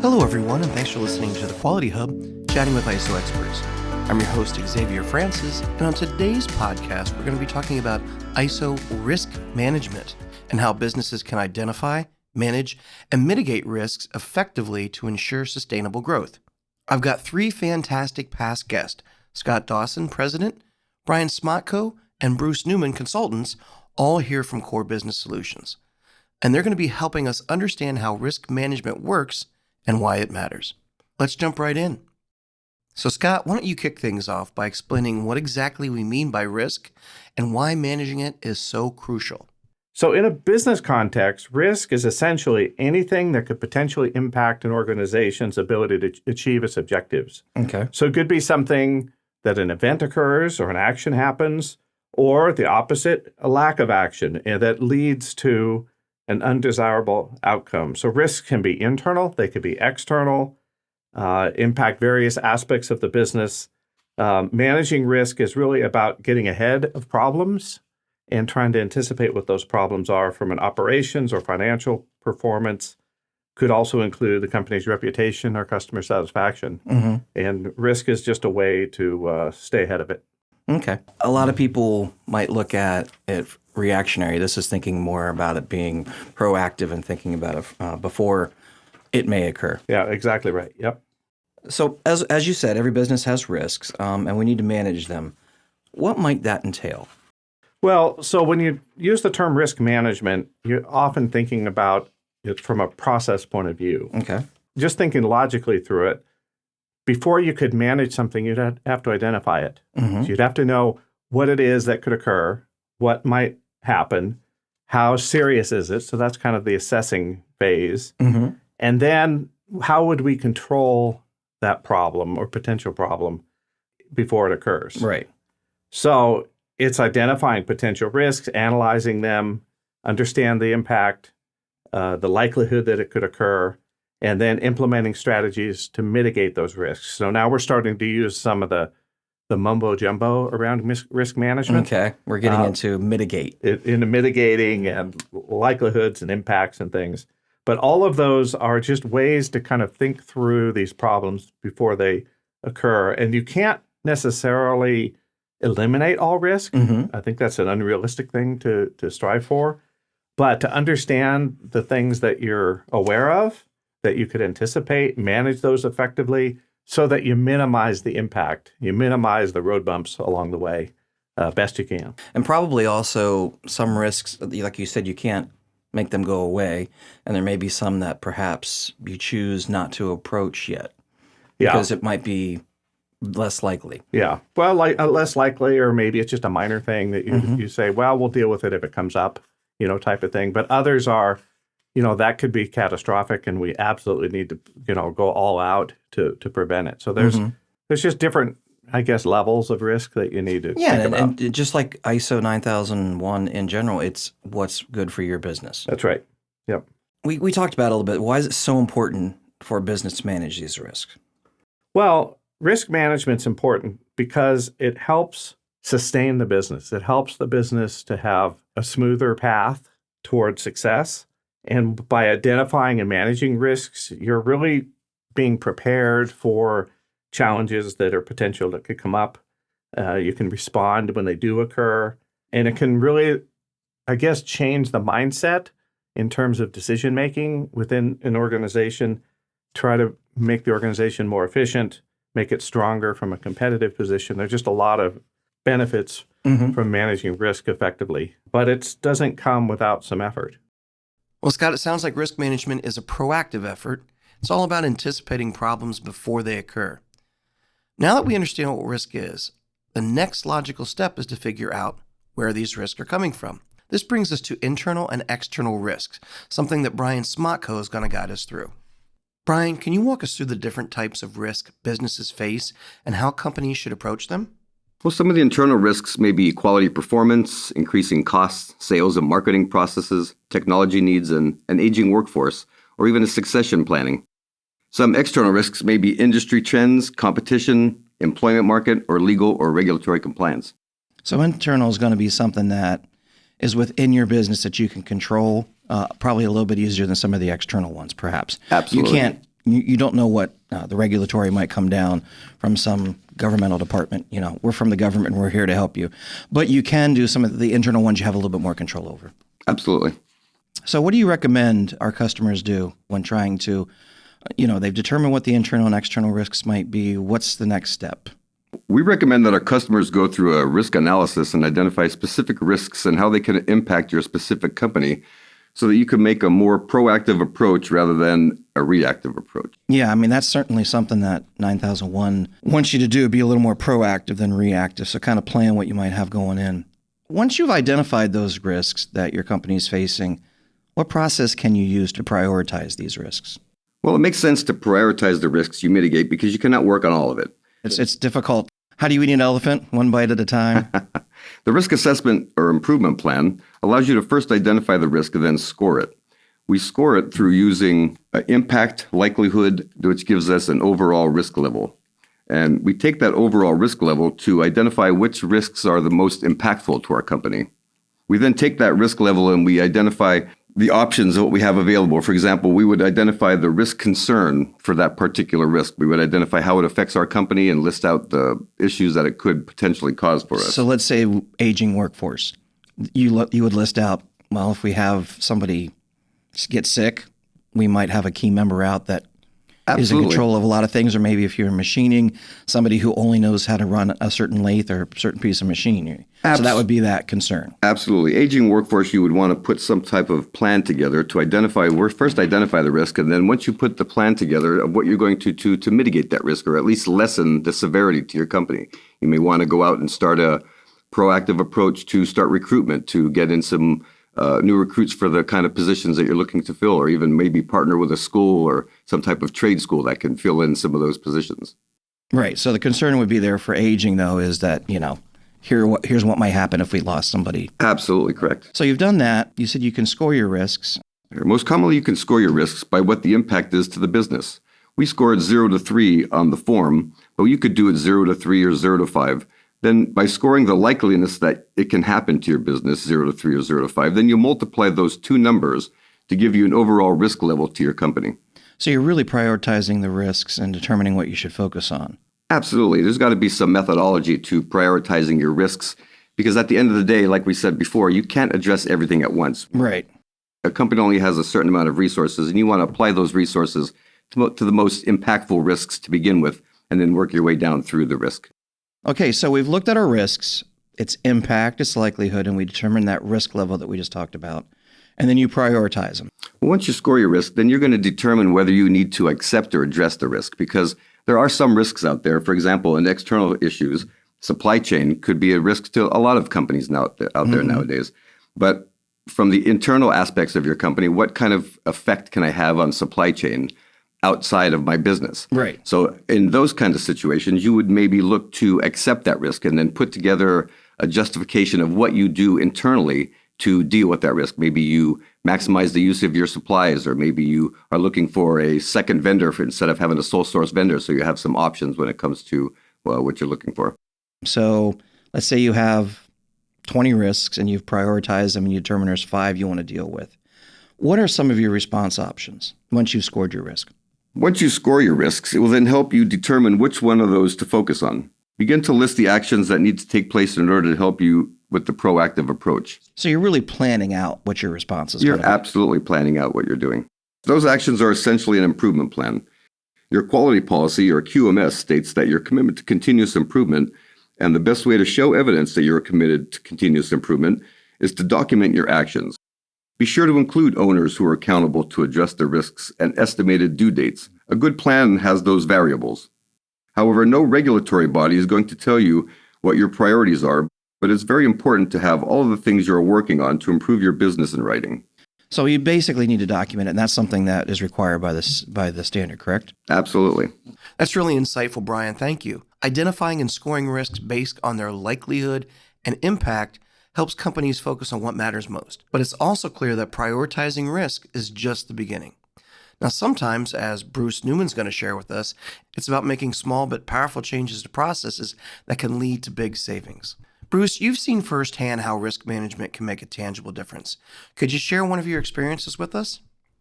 Hello, everyone, and thanks for listening to the Quality Hub, chatting with ISO experts. I'm your host, Xavier Francis, and on today's podcast, we're going to be talking about ISO risk management and how businesses can identify, manage, and mitigate risks effectively to ensure sustainable growth. I've got three fantastic past guests, Scott Dawson, President, Brian Smatko, and Bruce Newman, Consultants, all here from Core Business Solutions. And they're going to be helping us understand how risk management works and why it matters. Let's jump right in. So Scott, why don't you kick things off by explaining what exactly we mean by risk and why managing it is so crucial? So in a business context, risk is essentially anything that could potentially impact an organization's ability to achieve its objectives. Okay. So it could be something that an event occurs or an action happens, or the opposite, a lack of action that leads to an undesirable outcome. So risks can be internal, they could be external, impact various aspects of the business. Managing risk is really about getting ahead of problems and trying to anticipate what those problems are from an operations or financial performance. Could also include the company's reputation or customer satisfaction. Mm-hmm. And risk is just a way to stay ahead of it. Okay. A lot of people might look at it reactionary. This is thinking more about it being proactive and thinking about it before it may occur. Yeah, exactly right. Yep. So as you said, every business has risks, and we need to manage them. What might that entail? Well, so when you use the term risk management, you're often thinking about it from a process point of view. Okay. Just thinking logically through it, before you could manage something, you'd have to identify it. Mm-hmm. So you'd have to know what it is that could occur, what might happen, how serious is it? So that's kind of the assessing phase. Mm-hmm. And then how would we control that problem or potential problem before it occurs? Right. So it's identifying potential risks, analyzing them, understand the impact, the likelihood that it could occur, and then implementing strategies to mitigate those risks. So now we're starting to use some of the mumbo jumbo around risk management. Okay, we're getting into mitigate. Into mitigating and likelihoods and impacts and things. But all of those are just ways to kind of think through these problems before they occur. And you can't necessarily eliminate all risk. Mm-hmm. I think that's an unrealistic thing to strive for. But to understand the things that you're aware of, that you could anticipate, manage those effectively so that you minimize the impact, you minimize the road bumps along the way best you can. And probably also some risks, like you said, you can't make them go away. And there may be some that perhaps you choose not to approach yet because it might be less likely. Yeah. Well, less likely, or maybe it's just a minor thing that you say, well, we'll deal with it if it comes up, type of thing. But others are, that could be catastrophic, and we absolutely need to, go all out to prevent it. So there's just different, I guess, levels of risk that you need to think about. And just like ISO 9001 in general, it's what's good for your business. That's right. Yep. We talked about it a little bit. Why is it so important for a business to manage these risks? Well, risk management's important because it helps sustain the business. It helps the business to have a smoother path towards success. And by identifying and managing risks, you're really being prepared for challenges that are potential that could come up. You can respond when they do occur. And it can really, I guess, change the mindset in terms of decision making within an organization, try to make the organization more efficient, make it stronger from a competitive position. There's just a lot of benefits from managing risk effectively, but it doesn't come without some effort. Well, Scott, it sounds like risk management is a proactive effort. It's all about anticipating problems before they occur. Now that we understand what risk is, the next logical step is to figure out where these risks are coming from. This brings us to internal and external risks, something that Brian Smatko is going to guide us through. Brian, can you walk us through the different types of risk businesses face and how companies should approach them? Well, some of the internal risks may be quality performance, increasing costs, sales and marketing processes, technology needs, and an aging workforce, or even a succession planning. Some external risks may be industry trends, competition, employment market, or legal or regulatory compliance. So internal is going to be something that is within your business that you can control, probably a little bit easier than some of the external ones, perhaps. Absolutely. You don't know what the regulatory might come down from some governmental department. We're from the government and we're here to help you. But you can do some of the internal ones you have a little bit more control over. Absolutely. So what do you recommend our customers do when trying to, they've determined what the internal and external risks might be. What's the next step? We recommend that our customers go through a risk analysis and identify specific risks and how they can impact your specific company so that you can make a more proactive approach rather than a reactive approach. Yeah, I mean, that's certainly something that 9001 wants you to do, be a little more proactive than reactive. So kind of plan what you might have going in. Once you've identified those risks that your company is facing, what process can you use to prioritize these risks? Well, it makes sense to prioritize the risks you mitigate because you cannot work on all of it. It's difficult. How do you eat an elephant? One bite at a time? The risk assessment or improvement plan allows you to first identify the risk and then score it. We score it through using impact, likelihood, which gives us an overall risk level. And we take that overall risk level to identify which risks are the most impactful to our company. We then take that risk level and we identify the options of what we have available. For example, we would identify the risk concern for that particular risk. We would identify how it affects our company and list out the issues that it could potentially cause for us. So let's say aging workforce. You would list out, well, if we have somebody get sick, we might have a key member out that is in control of a lot of things, or maybe if you're machining, somebody who only knows how to run a certain lathe or a certain piece of machinery. So that would be that concern. Absolutely. Aging workforce, you would want to put some type of plan together to identify the risk, and then once you put the plan together of what you're going to do to mitigate that risk or at least lessen the severity to your company. You may want to go out and start a proactive approach to start recruitment, to get in some new recruits for the kind of positions that you're looking to fill, or even maybe partner with a school or some type of trade school that can fill in some of those positions. Right. So the concern would be there for aging, though, is that, here's what might happen if we lost somebody. Absolutely correct. So you've done that. You said you can score your risks. Most commonly, you can score your risks by what the impact is to the business. We scored 0 to 3 on the form, but you could do it 0 to 3 or 0 to 5. Then by scoring the likeliness that it can happen to your business, 0 to 3 or 0 to 5, then you multiply those two numbers to give you an overall risk level to your company. So you're really prioritizing the risks and determining what you should focus on. Absolutely. There's got to be some methodology to prioritizing your risks because at the end of the day, like we said before, you can't address everything at once. Right. A company only has a certain amount of resources, and you want to apply those resources to the most impactful risks to begin with, and then work your way down through the risk. Okay, so we've looked at our risks, its impact, its likelihood, and we determined that risk level that we just talked about. And then you prioritize them. Well, once you score your risk, then you're going to determine whether you need to accept or address the risk, because there are some risks out there. For example, in external issues, supply chain could be a risk to a lot of companies out there nowadays. But from the internal aspects of your company, what kind of effect can I have on supply chain outside of my business? Right. So in those kinds of situations, you would maybe look to accept that risk and then put together a justification of what you do internally to deal with that risk. Maybe you maximize the use of your supplies, or maybe you are looking for a second vendor instead of having a sole source vendor, so you have some options when it comes to what you're looking for. So let's say you have 20 risks and you've prioritized them and you determine there's 5 you want to deal with. What are some of your response options once you've scored your risk? Once you score your risks, it will then help you determine which one of those to focus on. Begin to list the actions that need to take place in order to help you with the proactive approach. So you're really planning out what your response is going to be. You're absolutely planning out what you're doing. Those actions are essentially an improvement plan. Your quality policy, or QMS, states that your commitment to continuous improvement, and the best way to show evidence that you're committed to continuous improvement, is to document your actions. Be sure to include owners who are accountable to address the risks and estimated due dates. A good plan has those variables. However, no regulatory body is going to tell you what your priorities are, but it's very important to have all of the things you're working on to improve your business in writing. So you basically need to document it, and that's something that is required by the standard, correct? Absolutely. That's really insightful, Brian. Thank you. Identifying and scoring risks based on their likelihood and impact helps companies focus on what matters most. But it's also clear that prioritizing risk is just the beginning. Now, sometimes, as Bruce Newman's going to share with us, it's about making small but powerful changes to processes that can lead to big savings. Bruce, you've seen firsthand how risk management can make a tangible difference. Could you share one of your experiences with us?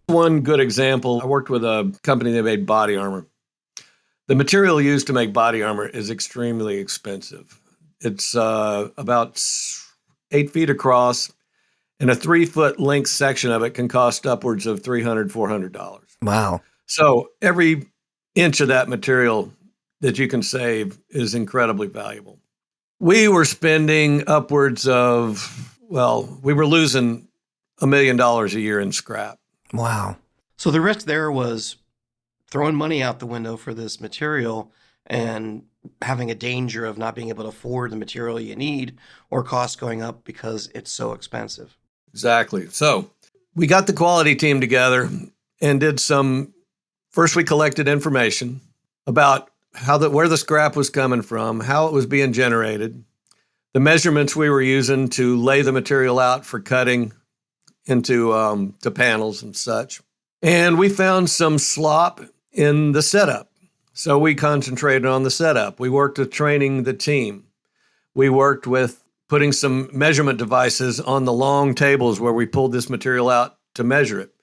One good example, I worked with a company that made body armor. The material used to make body armor is extremely expensive. It's about 8 feet across, and a 3-foot length section of it can cost upwards of $300, $400. Wow. So every inch of that material that you can save is incredibly valuable. We were spending upwards of, we were losing $1 million a year in scrap. Wow. So the risk there was throwing money out the window for this material and having a danger of not being able to afford the material you need or costs going up because it's so expensive. Exactly. So we got the quality team together and did first we collected information about where the scrap was coming from, how it was being generated, the measurements we were using to lay the material out for cutting into the panels and such. And we found some slop in the setup. So we concentrated on the setup. We worked with training the team. We worked with putting some measurement devices on the long tables where we pulled this material out to measure it.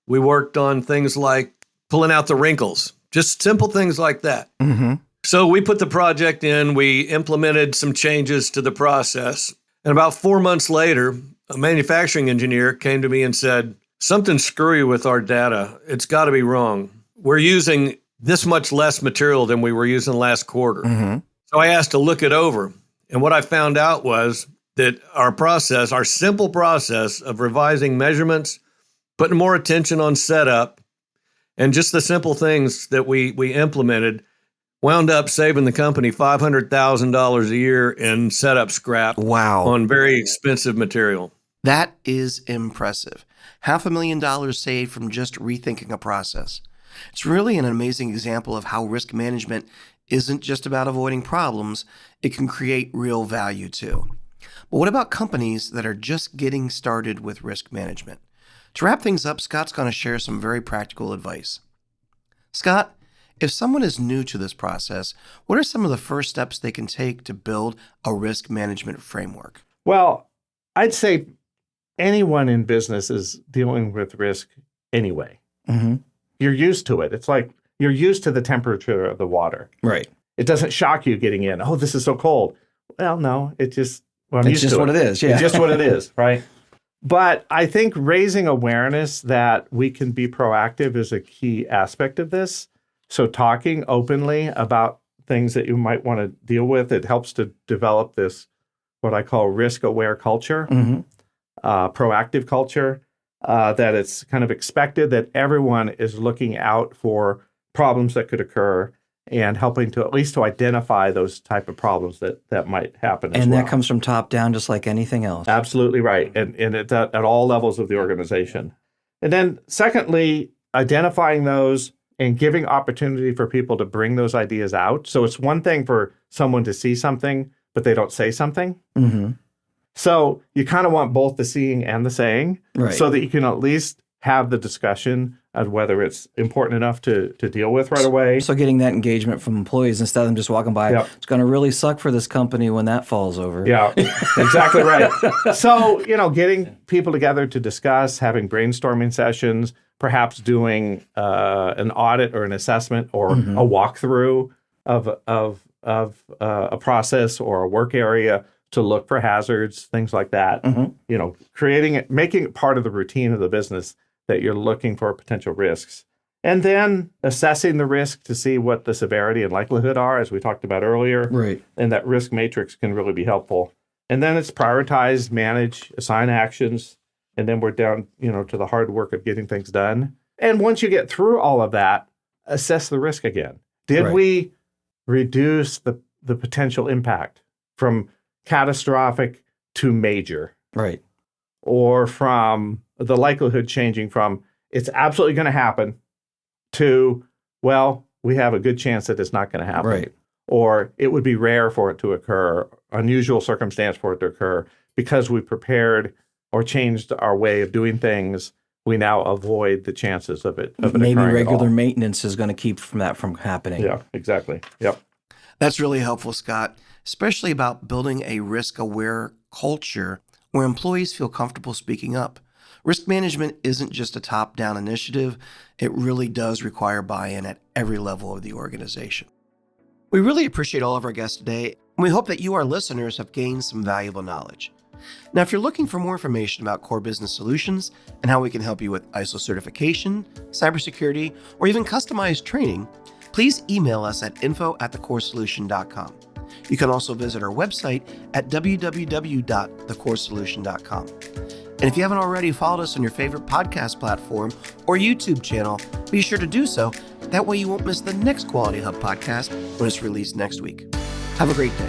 We worked on things like pulling out the wrinkles, just simple things like that. Mm-hmm. So we put the project in, we implemented some changes to the process. And about 4 months later, a manufacturing engineer came to me and said, something's screwy with our data. It's got to be wrong. We're using this much less material than we were using last quarter. Mm-hmm. So I asked to look it over. And what I found out was that our simple process of revising measurements, putting more attention on setup, and just the simple things that we implemented wound up saving the company $500,000 a year in setup scrap. Wow. On very expensive material. That is impressive. $500,000 saved from just rethinking a process. It's really an amazing example of how risk management isn't just about avoiding problems, it can create real value too. But what about companies that are just getting started with risk management? To wrap things up, Scott's going to share some very practical advice. Scott, if someone is new to this process, what are some of the first steps they can take to build a risk management framework? Well, I'd say anyone in business is dealing with risk anyway. Mm-hmm. You're used to it. It's like you're used to the temperature of the water. Right. It doesn't shock you getting in. Oh, this is so cold. Well, no, I'm It's used just to what it is. Yeah. It's just what it is, right? But I think raising awareness that we can be proactive is a key aspect of this. So talking openly about things that you might want to deal with, it helps to develop this, what I call risk-aware culture, Mm-hmm. Proactive culture, that it's kind of expected that everyone is looking out for problems that could occur and helping to at least to identify those type of problems that might happen as And well. that comes from top down, just like anything else. Absolutely right. And it's at all levels of the organization. And then secondly, identifying those and giving opportunity for people to bring those ideas out. So it's one thing for someone to see something, but they don't say something. Mm-hmm. So you kind of want both the seeing and the saying, Right. so that you can at least have the discussion of whether it's important enough to deal with right away. So getting that engagement from employees instead of them just walking by, Yep. It's going to really suck for this company when that falls over. Yeah, exactly right. So, getting people together to discuss, having brainstorming sessions, perhaps doing an audit or an assessment or Mm-hmm. a walkthrough of a process or a work area to look for hazards, things like that. Mm-hmm. Creating it, making it part of the routine of the business that you're looking for potential risks. And then assessing the risk to see what the severity and likelihood are, as we talked about earlier. Right. And that risk matrix can really be helpful. And then it's prioritize, manage, assign actions, and then we're down, to the hard work of getting things done. And once you get through all of that, assess the risk again. Did Right. we reduce the potential impact from catastrophic to major? Right. Or from the likelihood changing from it's absolutely going to happen to, well, we have a good chance that it's not going to happen. Right. Or it would be rare for it to occur, unusual circumstance for it to occur. Because we prepared or changed our way of doing things, we now avoid the chances of it Maybe occurring at regular all. maintenance is going to keep that from happening. Yeah, exactly. Yep. That's really helpful, Scott, especially about building a risk-aware culture where employees feel comfortable speaking up. Risk management isn't just a top-down initiative. It really does require buy-in at every level of the organization. We really appreciate all of our guests today, and we hope that you, our listeners, have gained some valuable knowledge. Now, if you're looking for more information about core business solutions and how we can help you with ISO certification, cybersecurity, or even customized training, please email us at info@thecoresolution.com. You can also visit our website at www.thecoresolution.com. And if you haven't already followed us on your favorite podcast platform or YouTube channel, be sure to do so. That way you won't miss the next Quality Hub podcast when it's released next week. Have a great day.